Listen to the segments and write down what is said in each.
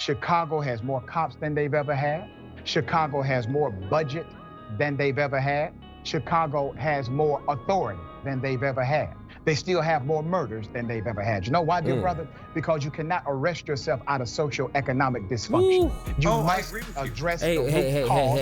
Chicago has more cops than they've ever had. Chicago has more budget than they've ever had. Chicago has more authority than they've ever had. They still have more murders than they've ever had. You know why, dear brother? Because you cannot arrest yourself out of socioeconomic dysfunction. You must address the root cause.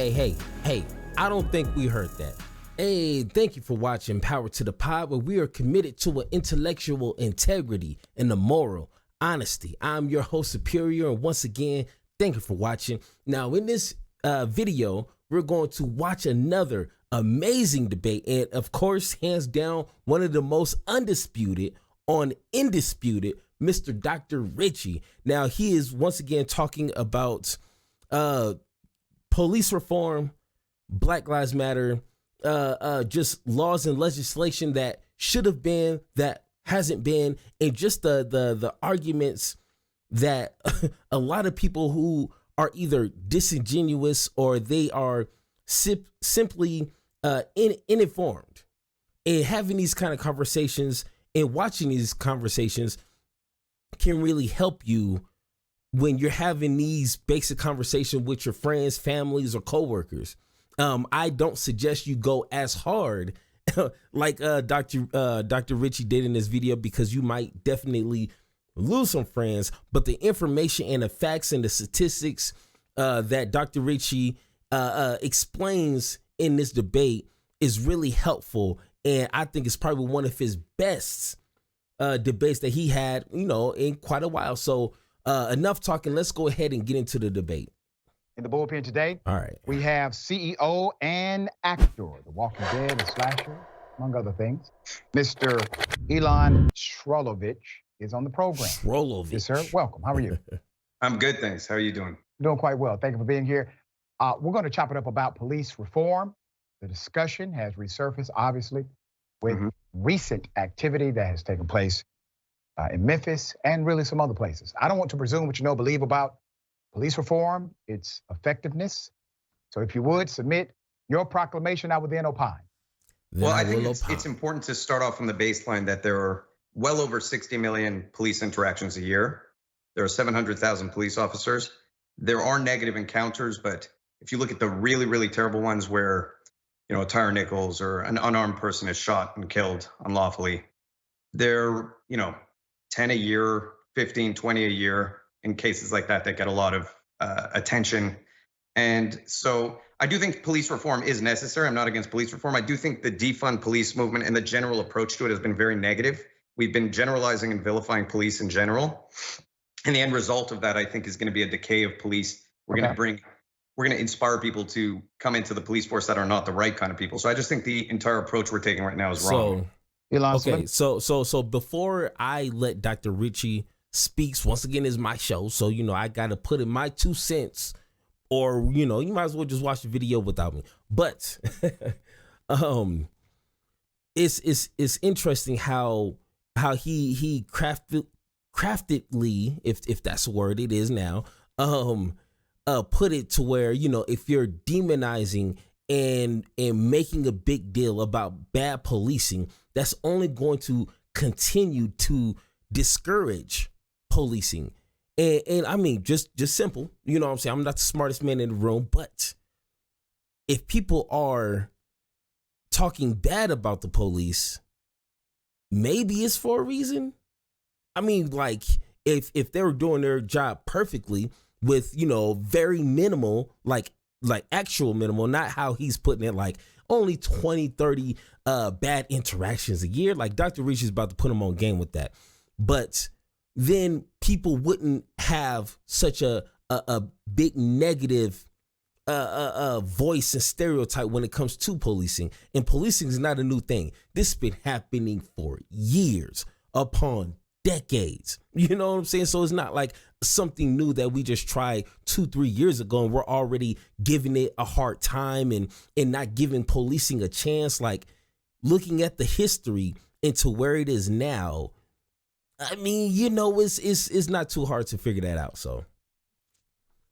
Hey, I don't think we heard that. Hey, thank you for watching Power to the Pod, where we are committed to an intellectual integrity and the moral honesty. I'm your host, Superior, and once again, thank you for watching. Now, in this video, we're going to watch another amazing debate, and of course, hands down, one of the most undisputed on Indisputed, Mr. Dr. Richey. Now, he is once again talking about police reform, Black Lives Matter, just laws and legislation that should have been, that hasn't been, and just the arguments that a lot of people who are either disingenuous or they are simply uninformed, and having these kind of conversations and watching these conversations can really help you when you're having these basic conversations with your friends, families, or coworkers. I don't suggest you go as hard like Dr. Richey did in this video, because you might definitely lose some friends. But the information and the facts and the statistics that Dr. Richey explains in this debate is really helpful, and I think it's probably one of his best debates that he had, in quite a while. So enough talking. Let's go ahead and get into the debate. In the bullpen today, all right, we have CEO and actor, The Walking Dead, the slasher, among other things. Mr. Elon Shrolovich is on the program. Shrolovich. Yes, sir. Welcome. How are you? I'm good, thanks. How are you doing? Doing quite well. Thank you for being here. We're going to chop it up about police reform. The discussion has resurfaced, obviously, with recent activity that has taken place in Memphis and really some other places. I don't want to presume what you know, believe about police reform, its effectiveness. So if you would, submit your proclamation, I would then opine. Well, I think it's important to start off from the baseline that there are well over 60 million police interactions a year. There are 700,000 police officers. There are negative encounters, but if you look at the really, really terrible ones where, a tire nickels or an unarmed person is shot and killed unlawfully, they're, 10 a year, 15, 20 a year in cases like that get a lot of attention. And so I do think police reform is necessary. I'm not against police reform. I do think the defund police movement and the general approach to it has been very negative. We've been generalizing and vilifying police in general. And the end result of that, I think, is going to be a decay of police. We're going to inspire people to come into the police force that are not the right kind of people. So I just think the entire approach we're taking right now is wrong. Okay, so before I let Dr. Richey speaks, once again, is my show, so I gotta put in my 2 cents, or you might as well just watch the video without me. But it's interesting how he craftedly, if that's a word, it is now, put it to where if you're demonizing and making a big deal about bad policing, that's only going to continue to discourage policing. And I mean, just simple, what I'm saying? I'm not the smartest man in the room, but if people are talking bad about the police, maybe it's for a reason. I mean, like, if they were doing their job perfectly with, very minimal, like actual minimal, not how he's putting it, like only 20, 30 bad interactions a year. Like Dr. Richey is about to put him on game with that. But then people wouldn't have such a big negative voice and stereotype when it comes to policing. And policing is not a new thing. This has been happening for years upon decades. You know what I'm saying? So it's not like something new that we just tried 2-3 years ago and we're already giving it a hard time and not giving policing a chance. Like, looking at the history into where it is now, I mean, it's not too hard to figure that out. So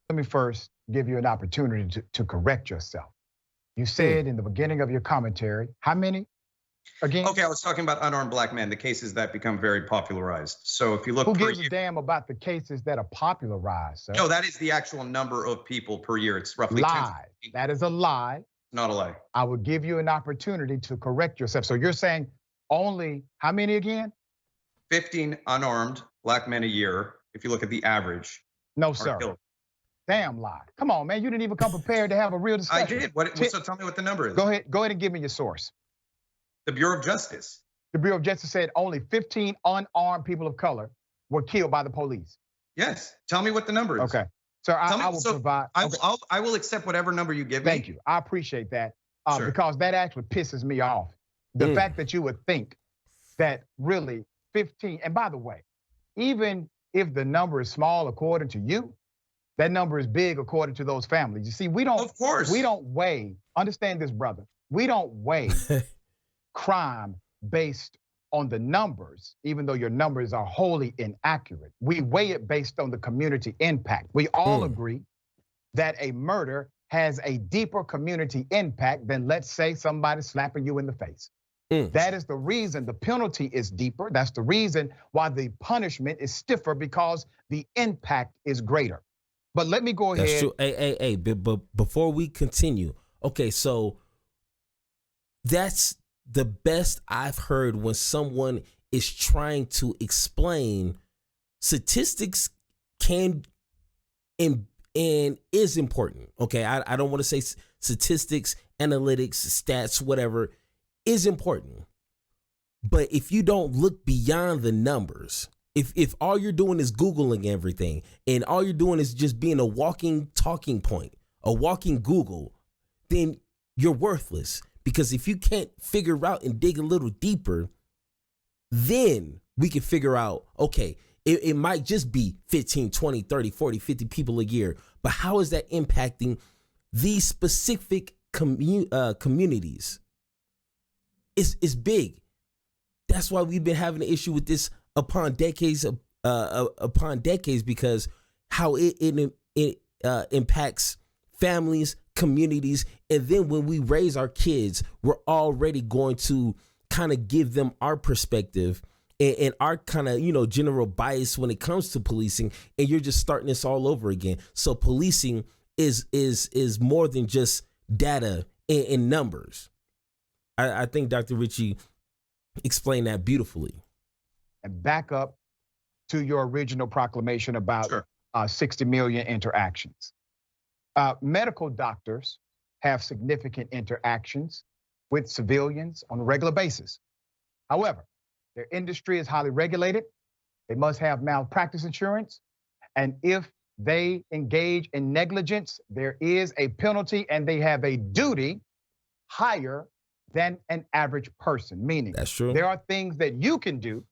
let me first give you an opportunity to correct yourself. You said in the beginning of your commentary, how many? again? Okay, I was talking about unarmed black men, the cases that become very popularized. So if you look, who gives a damn about the cases that are popularized, sir? No, that is the actual number of people per year. It's roughly lie. 10. That is a lie. Not a lie. I will give you an opportunity to correct yourself. So you're saying only how many again? 15 unarmed black men a year. If you look at the average. No, sir. Killed. Damn lie. Come on, man. You didn't even come prepared to have a real discussion. I did. So tell me what the number is. Go ahead and give me your source. The Bureau of Justice. The Bureau of Justice said only 15 unarmed people of color were killed by the police. Yes. Tell me what the number is. Okay. So I will provide. Okay. I will accept whatever number you give me. Thank you. I appreciate that Sure. because that actually pisses me off. The fact that you would think that really 15, and by the way, even if the number is small according to you, that number is big according to those families. You see, we don't weigh, understand this, brother. We don't weigh crime based on the numbers, even though your numbers are wholly inaccurate. We weigh it based on the community impact. We all agree that a murder has a deeper community impact than, let's say, somebody slapping you in the face. That is the reason the penalty is deeper. That's the reason why the punishment is stiffer, because the impact is greater. But let me go ahead. That's true. Hey, but before we continue, okay, so that's the best I've heard when someone is trying to explain statistics can and is important. Okay, I don't want to say statistics, analytics, stats, whatever is important. But if you don't look beyond the numbers, if all you're doing is Googling everything and all you're doing is just being a walking talking point, a walking Google, then you're worthless. Because if you can't figure out and dig a little deeper, then we can figure out, okay, it might just be 15, 20, 30, 40, 50 people a year. But how is that impacting these specific communities? It's big. That's why we've been having an issue with this upon decades, because how it impacts families, communities, and then when we raise our kids, we're already going to kind of give them our perspective and our kind of general bias when it comes to policing, and you're just starting this all over again. So policing is more than just data and numbers. I think Dr. Richey explained that beautifully. And back up to your original proclamation about 60 million interactions. Medical doctors have significant interactions with civilians on a regular basis. However, their industry is highly regulated. They must have malpractice insurance. And if they engage in negligence, there is a penalty and they have a duty higher than an average person. Meaning, that's true. There are things that you can do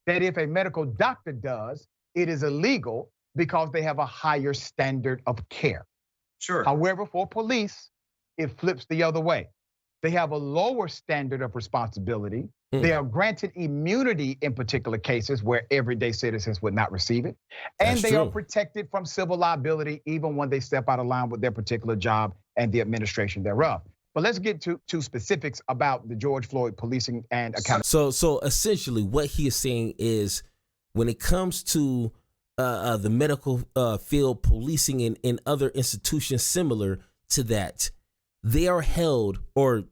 that if a medical doctor does, it is illegal because they have a higher standard of care. Sure. However, for police, it flips the other way. They have a lower standard of responsibility. They are granted immunity in particular cases where everyday citizens would not receive it. And they are protected from civil liability even when they step out of line with their particular job and the administration thereof. But let's get to specifics about the George Floyd policing and accountability. So essentially what he is saying is when it comes to the medical field, policing and other institutions similar to that, they are held, or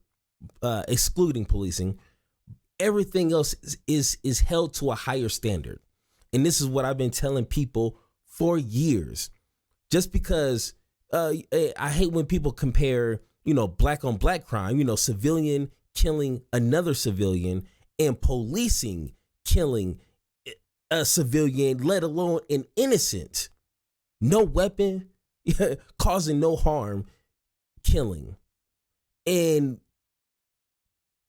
excluding policing, everything else is held to a higher standard. And this is what I've been telling people for years. Just because I hate when people compare, black on black crime, civilian killing another civilian and policing killing a civilian, let alone an innocent, no weapon, causing no harm, killing. And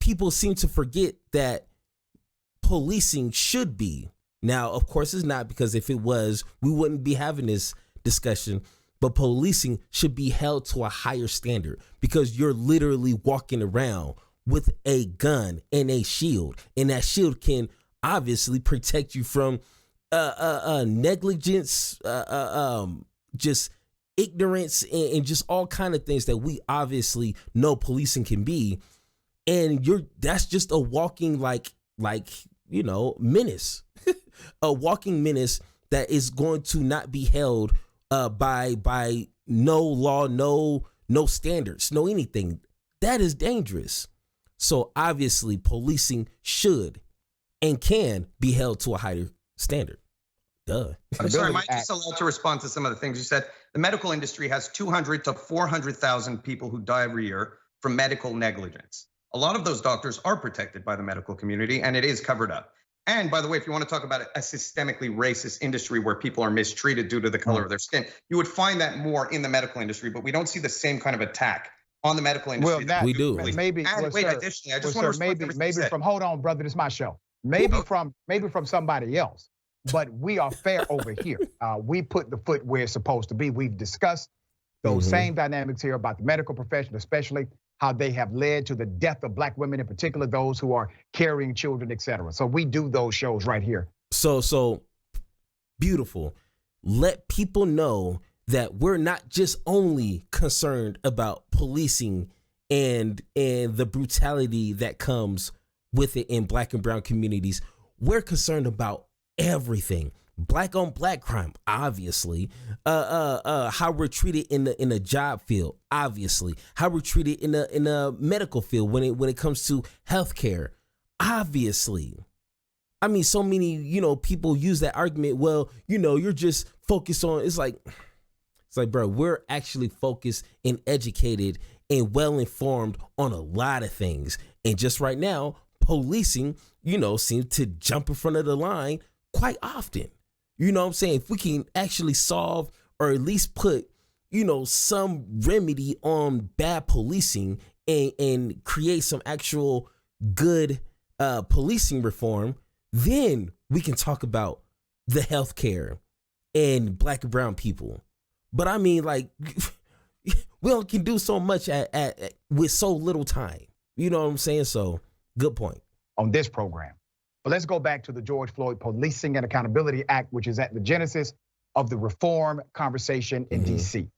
people seem to forget that policing should be. Now, of course, it's not, because if it was, we wouldn't be having this discussion. But policing should be held to a higher standard, because you're literally walking around with a gun and a shield, and that shield can obviously protect you from negligence, just ignorance, and just all kind of things that we obviously know policing can be. And that's just a walking menace, a walking menace that is going to not be held by no law, no standards, no anything. That is dangerous. So obviously policing should and can be held to a higher standard. Duh. I'm sorry, am I just allowed to respond to some of the things you said? The medical industry has 200 to 400,000 people who die every year from medical negligence. A lot of those doctors are protected by the medical community, and it is covered up. And by the way, if you want to talk about a systemically racist industry where people are mistreated due to the color of their skin, you would find that more in the medical industry, but we don't see the same kind of attack on the medical industry. Well, we do. Maybe. And wait, additionally, I just want to maybe from, hold on, brother, this is my show. Maybe from somebody else, but we are fair over here. We put the foot where it's supposed to be. We've discussed those same dynamics here about the medical profession, especially how they have led to the death of Black women, in particular those who are carrying children, et cetera. So we do those shows right here. So beautiful. Let people know that we're not just only concerned about policing and the brutality that comes with it in Black and brown communities. We're concerned about everything. Black on Black crime, obviously. How we're treated in the job field, obviously. How we're treated in a medical field when it comes to healthcare, obviously. I mean, so many people use that argument. Well, you're just focused on. It's like, bro, we're actually focused and educated and well informed on a lot of things. And just right now, policing, seems to jump in front of the line quite often. You know what I'm saying? If we can actually solve or at least put, some remedy on bad policing and create some actual good policing reform, then we can talk about the healthcare and Black and brown people. But I mean, we can do so much with so little time. You know what I'm saying? So good point. On this program. But let's go back to the George Floyd Policing and Accountability Act, which is at the genesis of the reform conversation in DC.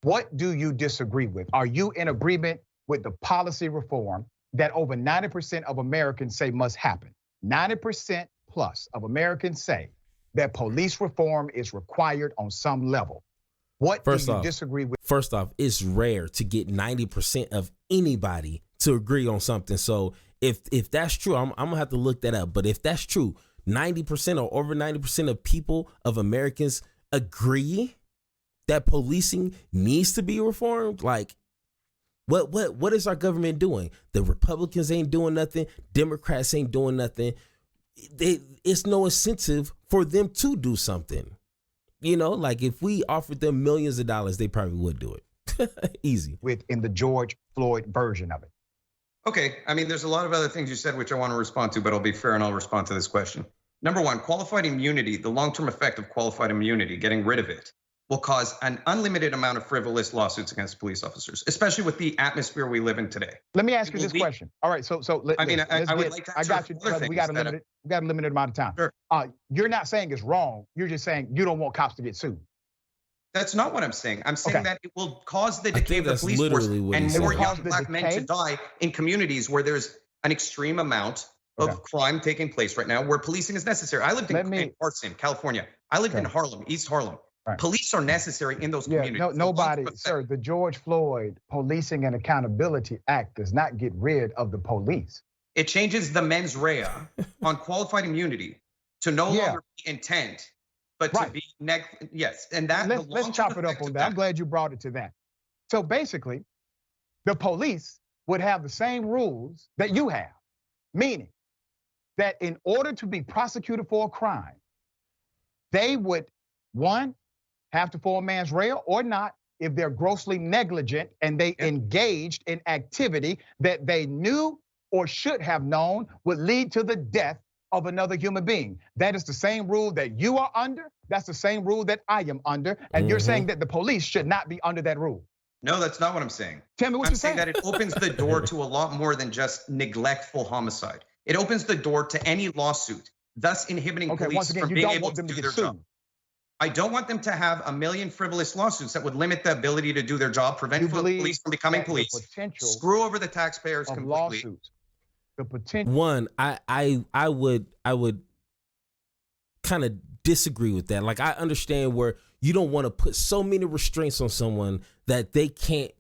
What do you disagree with? Are you in agreement with the policy reform that over 90% of Americans say must happen? 90% plus of Americans say that police reform is required on some level. What do you disagree with? First off, it's rare to get 90% of anybody to agree on something. So if that's true, I'm gonna have to look that up. But if that's true, 90% or over 90% of people, of Americans, agree that policing needs to be reformed. Like, what is our government doing? The Republicans ain't doing nothing. Democrats ain't doing nothing. It's no incentive for them to do something. Like if we offered them millions of dollars, they probably would do it. Easy. In the George Floyd version of it. Okay, I mean, there's a lot of other things you said which I want to respond to, but I'll be fair and I'll respond to this question. Number one, qualified immunity, the long-term effect of qualified immunity, getting rid of it, will cause an unlimited amount of frivolous lawsuits against police officers, especially with the atmosphere we live in today. Let me ask you this question. All right, so I would like to. I got you. We got a limited amount of time. Sure. You're not saying it's wrong. You're just saying you don't want cops to get sued. That's not what I'm saying. I'm saying that it will cause the decay of the police force and more young Black men to die in communities where there's an extreme amount of crime taking place right now, where policing is necessary. I lived in Carson, California. I lived in Harlem, East Harlem. Right. Police are necessary in those communities. Nobody, sir, the George Floyd Policing and Accountability Act does not get rid of the police. It changes the mens rea on qualified immunity to no longer be intent, but to be yes. And that let's chop it up on that. I'm glad you brought it to that. So basically, the police would have the same rules that you have, meaning that in order to be prosecuted for a crime, they would, one, have to form mens rea or not if they're grossly negligent and they engaged in activity that they knew or should have known would lead to the death of another human being. That is the same rule that you are under. That's the same rule that I am under. And you're saying that the police should not be under that rule. No, that's not what I'm saying. Tell me what you're saying. I'm saying that it opens the door to a lot more than just neglectful homicide. It opens the door to any lawsuit, thus inhibiting police from being able to do their job. I don't want them to have a million frivolous lawsuits that would limit the ability to do their job, prevent police from becoming police, screw over the taxpayers completely. Lawsuits, the potential. One, I would kind of disagree with that. Like, I understand where you don't want to put so many restraints on someone that they can't,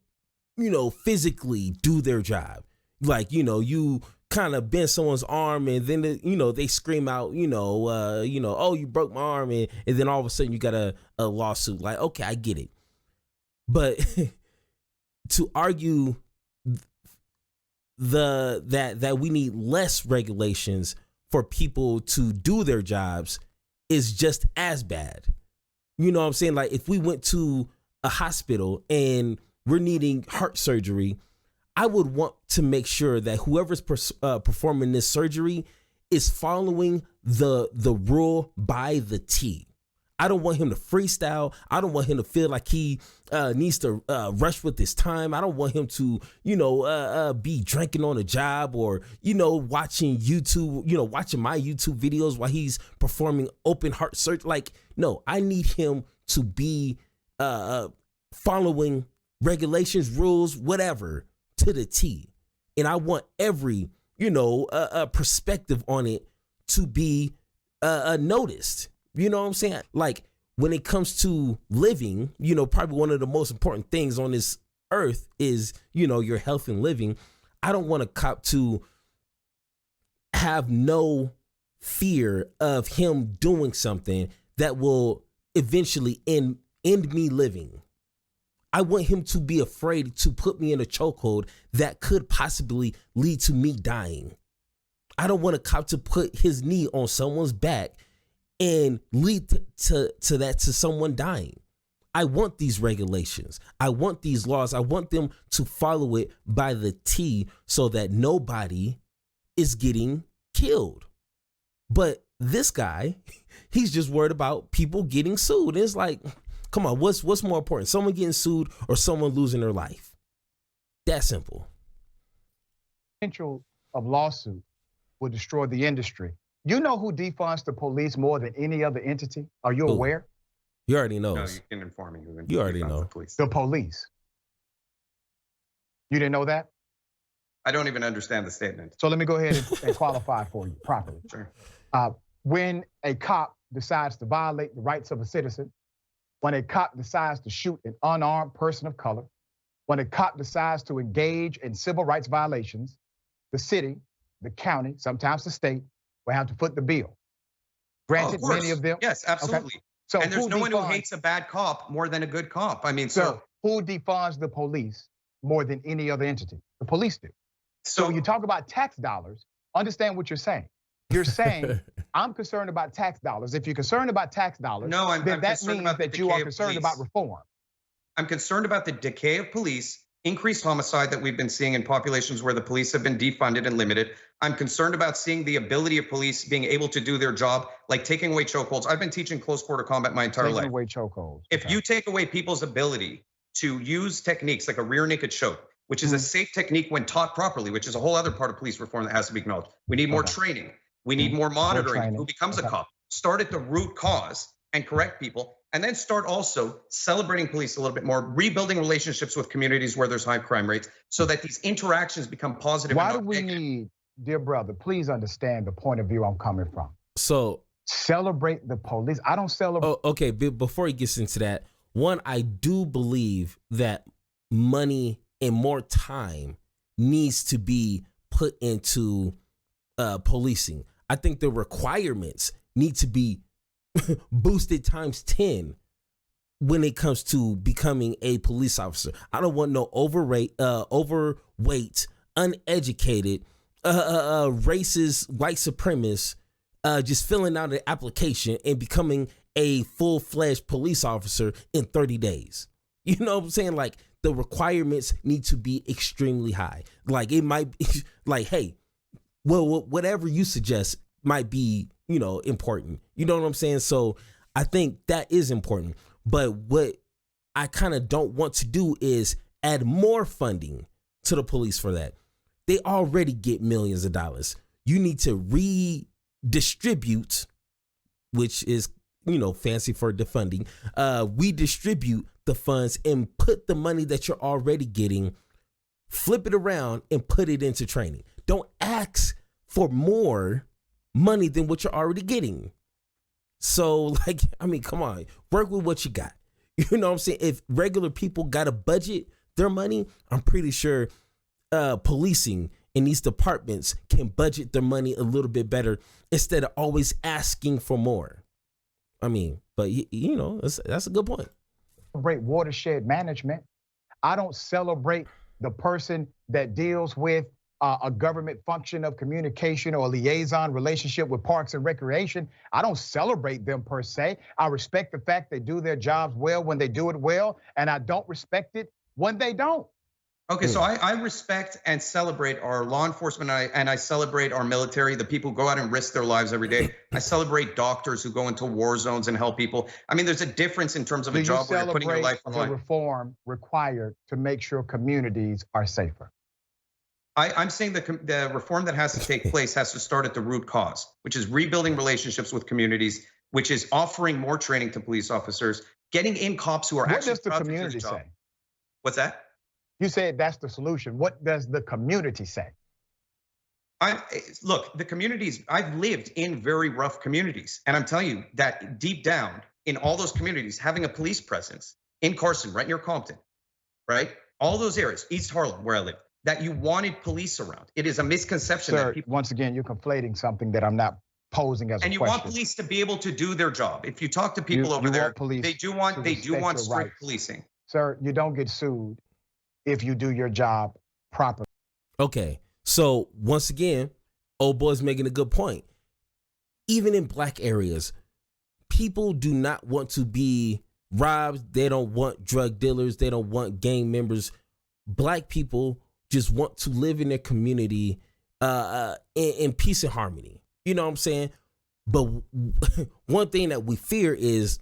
physically do their job. Like, you kind of bend someone's arm and then, they scream out, oh, you broke my arm. And then all of a sudden you got a lawsuit. Like, okay, I get it. But to argue that we need less regulations for people to do their jobs is just as bad. You know what I'm saying? Like, if we went to a hospital and we're needing heart surgery, I would want to make sure that whoever's performing this surgery is following the rule by the T. I don't want him to freestyle. I don't want him to feel like he needs to rush with his time. I don't want him to, be drinking on the job or, watching YouTube, watching my YouTube videos while he's performing open heart surgery. Like, no, I need him to be following regulations, rules, whatever, to the T. And I want every, perspective on it to be noticed. You know what I'm saying? Like, when it comes to living, probably one of the most important things on this earth is, your health and living. I don't want a cop to have no fear of him doing something that will eventually end me living. I want him to be afraid to put me in a chokehold that could possibly lead to me dying. I don't want a cop to put his knee on someone's back and lead to someone dying. I want these regulations. I want these laws. I want them to follow it by the T so that nobody is getting killed. But this guy, he's just worried about people getting sued. It's like, come on, what's more important? Someone getting sued or someone losing their life? That simple. Potential of lawsuit will destroy the industry. You know who defunds the police more than any other entity? Are you aware? You already know. No, you can inform me. You already know. The police. You didn't know that? I don't even understand the statement. So let me go ahead and qualify for you properly. Sure. When a cop decides to violate the rights of a citizen, when a cop decides to shoot an unarmed person of color, when a cop decides to engage in civil rights violations, the city, the county, sometimes the state, will have to foot the bill. Granted, many of them. Yes, absolutely. Okay. So and there's no one who hates a bad cop more than a good cop. I mean, so who defunds the police more than any other entity? The police do. So when you talk about tax dollars, understand what you're saying. You're saying, I'm concerned about tax dollars. If you're concerned about tax dollars, then that means that you are concerned about reform. I'm concerned about the decay of police, increased homicide that we've been seeing in populations where the police have been defunded and limited. I'm concerned about seeing the ability of police being able to do their job, like taking away chokeholds. I've been teaching close quarter combat my entire life. Taking away chokeholds. If you take away people's ability to use techniques like a rear naked choke, which is a safe technique when taught properly, which is a whole other part of police reform that has to be acknowledged. We need more training. We need more monitoring. Who becomes a cop? Start at the root cause and correct people. And then start also celebrating police a little bit more, rebuilding relationships with communities where there's high crime rates so that these interactions become positive. Why do we need, dear brother, please understand the point of view I'm coming from. So celebrate the police. I don't celebrate. Oh, okay, before he gets into that, one, I do believe that money and more time needs to be put into policing. I think the requirements need to be boosted times 10 when it comes to becoming a police officer. I don't want no overweight, uneducated, racist, white supremacists just filling out an application and becoming a full-fledged police officer in 30 days. You know what I'm saying? Like, the requirements need to be extremely high. Like, it might be like, hey, well, whatever you suggest might be, important. You know what I'm saying? So I think that is important. But what I kind of don't want to do is add more funding to the police for that. They already get millions of dollars. You need to redistribute, which is, fancy for defunding. We distribute the funds and put the money that you're already getting, flip it around and put it into training. Don't ask for more money than what you're already getting. So, come on, work with what you got. You know what I'm saying? If regular people got to budget their money, I'm pretty sure policing in these departments can budget their money a little bit better instead of always asking for more. But that's a good point. Celebrate watershed management. I don't celebrate the person that deals with a government function of communication or a liaison relationship with Parks and Recreation. I don't celebrate them per se. I respect the fact they do their jobs well when they do it well, and I don't respect it when they don't. Okay, so I respect and celebrate our law enforcement, and I celebrate our military, the people who go out and risk their lives every day. I celebrate doctors who go into war zones and help people. There's a difference in terms of a job where you're putting your life on the line. The reform required to make sure communities are safer. I'm saying the reform that has to take place has to start at the root cause, which is rebuilding relationships with communities, which is offering more training to police officers, getting in cops who are actually proud to do the community say? What's that? You said that's the solution. What does the community say? Look, the communities, I've lived in very rough communities. And I'm telling you that deep down in all those communities, having a police presence in Carson, right near Compton, right? All those areas, East Harlem, where I live, that you wanted police around. It is a misconception. Sir, that people, once again, you're conflating something that I'm not posing as a question. And you want police to be able to do their job. If you talk to people over there, they do want strict policing. Sir, you don't get sued if you do your job properly. Okay, so once again, old boy's making a good point. Even in black areas, people do not want to be robbed. They don't want drug dealers. They don't want gang members. Black people just want to live in their community in peace and harmony. You know what I'm saying? But one thing that we fear is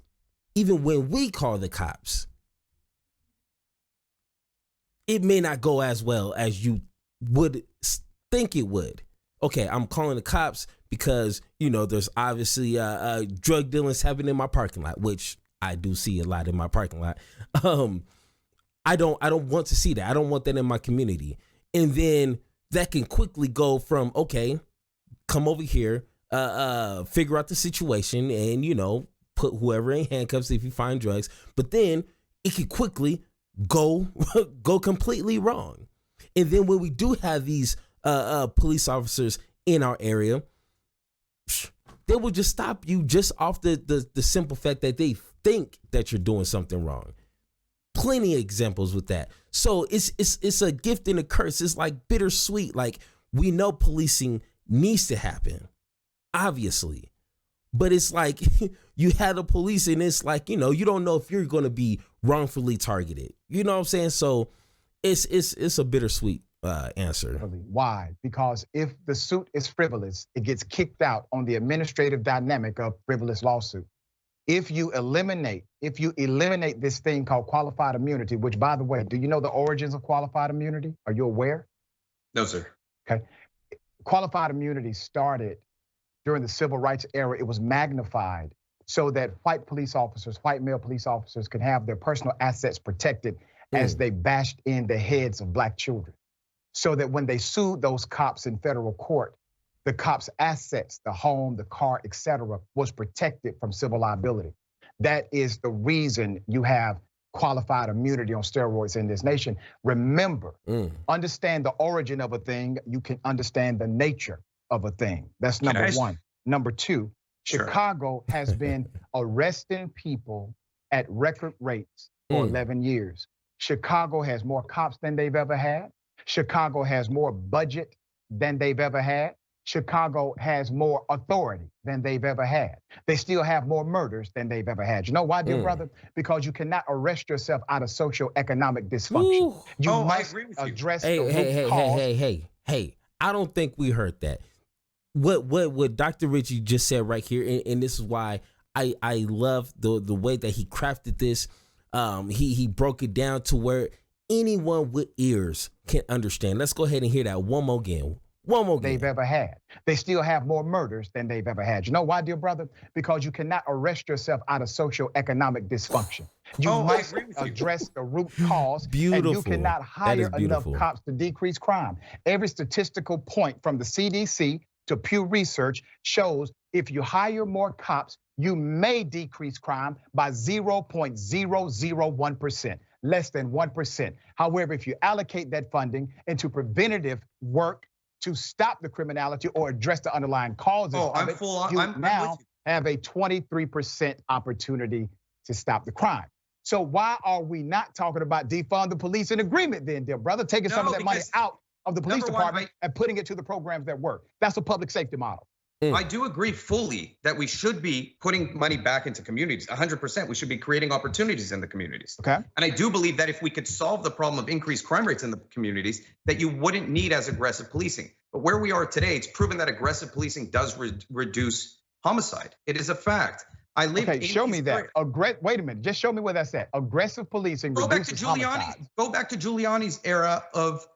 even when we call the cops, it may not go as well as you would think it would. Okay, I'm calling the cops because, there's obviously drug dealings happening in my parking lot, which I do see a lot in my parking lot. I don't want to see that. I don't want that in my community. And then that can quickly go from, okay, come over here, figure out the situation and, put whoever in handcuffs if you find drugs. But then it can quickly go completely wrong. And then when we do have these police officers in our area, they will just stop you just off the simple fact that they think that you're doing something wrong. Plenty of examples with that. So it's a gift and a curse. It's like bittersweet. Like, we know policing needs to happen, obviously, but it's like you had the police and it's like, you don't know if you're going to be wrongfully targeted. You know what I'm saying? So it's a bittersweet answer. Why? Because if the suit is frivolous, it gets kicked out on the administrative dynamic of frivolous lawsuit. If you eliminate this thing called qualified immunity, which, by the way, do you know the origins of qualified immunity? Are you aware? No, sir. Okay. Qualified immunity started during the civil rights era. It was magnified so that white male police officers could have their personal assets protected as they bashed in the heads of black children. So that when they sued those cops in federal court, the cops' assets, the home, the car, etc., was protected from civil liability. That is the reason you have qualified immunity on steroids in this nation. Remember, understand the origin of a thing, you can understand the nature of a thing. That's number one. Number two, Chicago has been arresting people at record rates for 11 years. Chicago has more cops than they've ever had. Chicago has more budget than they've ever had. Chicago has more authority than they've ever had. They still have more murders than they've ever had. You know why, dear brother? Because you cannot arrest yourself out of socioeconomic dysfunction. You must address the root cause. Hey, I don't think we heard that. What Dr. Richey just said right here, and this is why I love the way that he crafted this. He broke it down to where anyone with ears can understand. Let's go ahead and hear that one more again. they've ever had. They still have more murders than they've ever had. You know why, dear brother? Because you cannot arrest yourself out of socioeconomic dysfunction. You must address the root cause. Beautiful. And you cannot hire enough cops to decrease crime. Every statistical point from the CDC to Pew Research shows if you hire more cops, you may decrease crime by 0.001%, less than 1%. However, if you allocate that funding into preventative work to stop the criminality or address the underlying causes of it, you now have a 23% opportunity to stop the crime. So why are we not talking about defund the police in agreement then, dear brother? Taking some of that money out of the police department and putting it to the programs that work. That's a public safety model. I do agree fully that we should be putting money back into communities. 100%. We should be creating opportunities in the communities. Okay. And I do believe that if we could solve the problem of increased crime rates in the communities, that you wouldn't need as aggressive policing. But where we are today, it's proven that aggressive policing does reduce homicide. It is a fact. I live. Okay, show me that. Wait a minute. Just show me where that's at. Aggressive policing reduces homicide. Go back to Giuliani's era of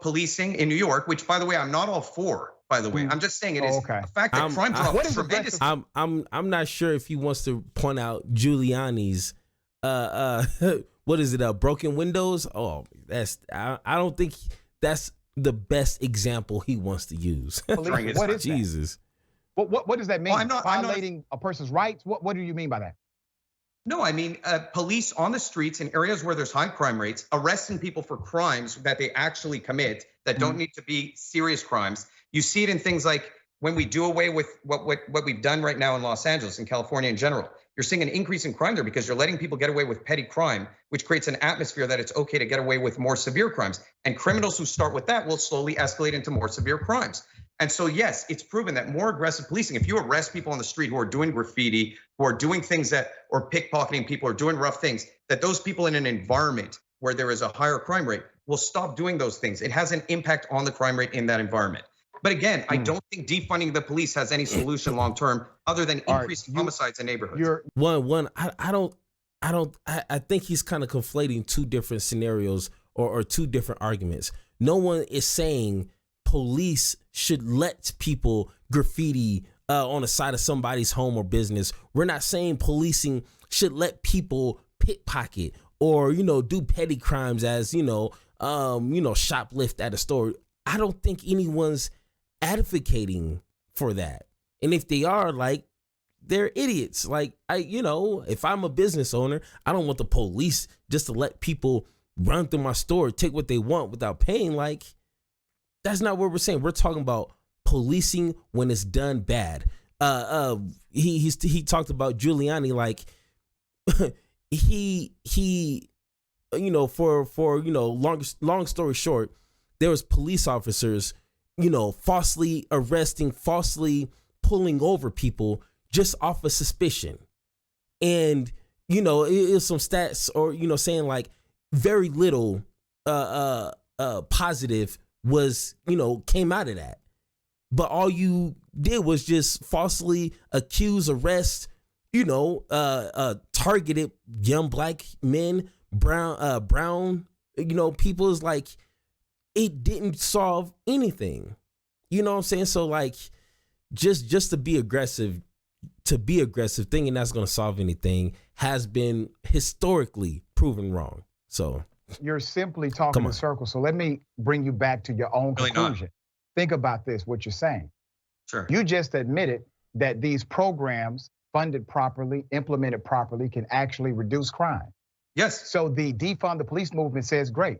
policing in New York, which, by the way, I'm not all for. By the way, I'm just saying it is a fact that crime dropped tremendously. I'm not sure if he wants to point out Giuliani's what is it? Broken windows. Oh, I don't think that's the best example he wants to use. What is Jesus? What does that mean? Well, violating a person's rights? What do you mean by that? No, I mean police on the streets in areas where there's high crime rates, arresting people for crimes that they actually commit that don't need to be serious crimes. You see it in things like when we do away with what we've done right now in Los Angeles and California in general. You're seeing an increase in crime there because you're letting people get away with petty crime, which creates an atmosphere that it's okay to get away with more severe crimes. And criminals who start with that will slowly escalate into more severe crimes. And so, yes, it's proven that more aggressive policing, if you arrest people on the street who are doing graffiti, who are doing things or pickpocketing people or doing rough things, that those people in an environment where there is a higher crime rate will stop doing those things. It has an impact on the crime rate in that environment. Think again, I don't think defunding the police has any solution long term other than increasing homicides in neighborhoods. I think he's kind of conflating two different scenarios or two different arguments. No one is saying police should let people graffiti on the side of somebody's home or business. We're not saying policing should let people pickpocket or, do petty crimes as, shoplift at a store. I don't think anyone's advocating for that. And if they are, they're idiots. If I'm a business owner, I don't want the police just to let people run through my store, take what they want without paying. That's not what we're saying. We're talking about policing when it's done bad. He talked about Giuliani, long story short, there was police officers, falsely arresting, falsely pulling over people just off of suspicion. And, it was some stats or, saying very little positive was, came out of that. But all you did was just falsely accuse, arrest, targeted young black men, brown, people. Is it didn't solve anything. You know what I'm saying? So just to be aggressive, thinking that's going to solve anything has been historically proven wrong. So you're simply talking in circles. So let me bring you back to your own conclusion. Think about this, what you're saying. Sure. You just admitted that these programs funded properly, implemented properly, can actually reduce crime. Yes. So the defund the police movement says, great,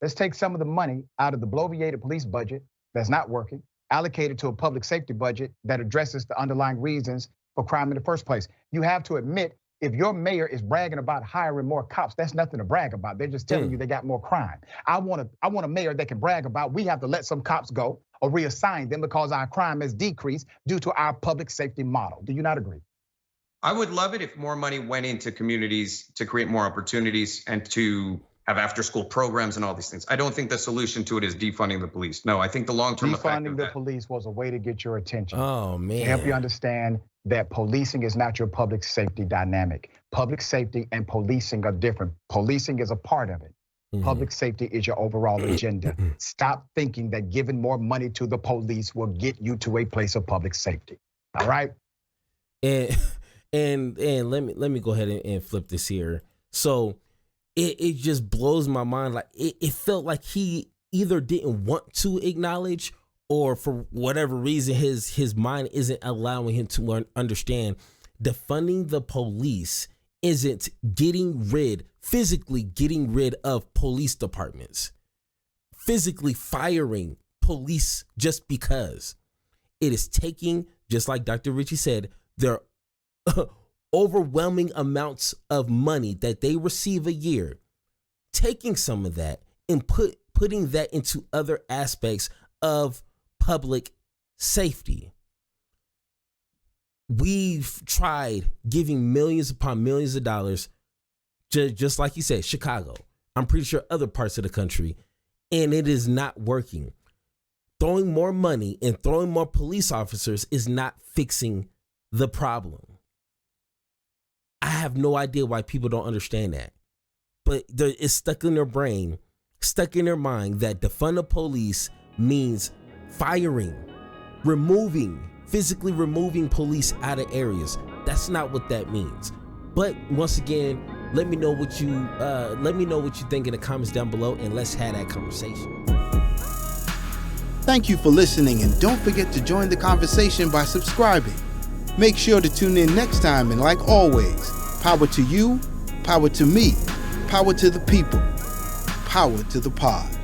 let's take some of the money out of the bloviated police budget that's not working, allocate it to a public safety budget that addresses the underlying reasons for crime in the first place. You have to admit, if your mayor is bragging about hiring more cops, that's nothing to brag about. They're just telling you they got more crime. I want a mayor that can brag about, we have to let some cops go or reassign them because our crime has decreased due to our public safety model. Do you not agree? I would love it if more money went into communities to create more opportunities and to have after-school programs and all these things. I don't think the solution to it is defunding the police. No, I think the long-term effect of defunding the police was a way to get your attention. Oh, man. To help you understand that policing is not your public safety dynamic. Public safety and policing are different. Policing is a part of it. Public safety is your overall agenda. Stop thinking that giving more money to the police will get you to a place of public safety. All right? And let me go ahead and flip this here. So it just blows my mind. Like it felt like he either didn't want to acknowledge, or for whatever reason his mind isn't allowing him to understand defunding the police isn't physically getting rid of police departments, physically firing police just because. It is taking, just like Dr. Richey said, their overwhelming amounts of money that they receive a year, taking some of that and putting that into other aspects of public safety. We've tried giving millions upon millions of dollars, just like you said, Chicago. I'm pretty sure other parts of the country, and it is not working. Throwing more money and throwing more police officers is not fixing the problem. I have no idea why people don't understand that, but it's stuck in their brain, stuck in their mind that defund the police means firing, physically removing police out of areas. That's not what that means. But once again, let me know what you think in the comments down below, and let's have that conversation. Thank you for listening, and don't forget to join the conversation by subscribing. Make sure to tune in next time, and like always, power to you, power to me, power to the people, power to the pod.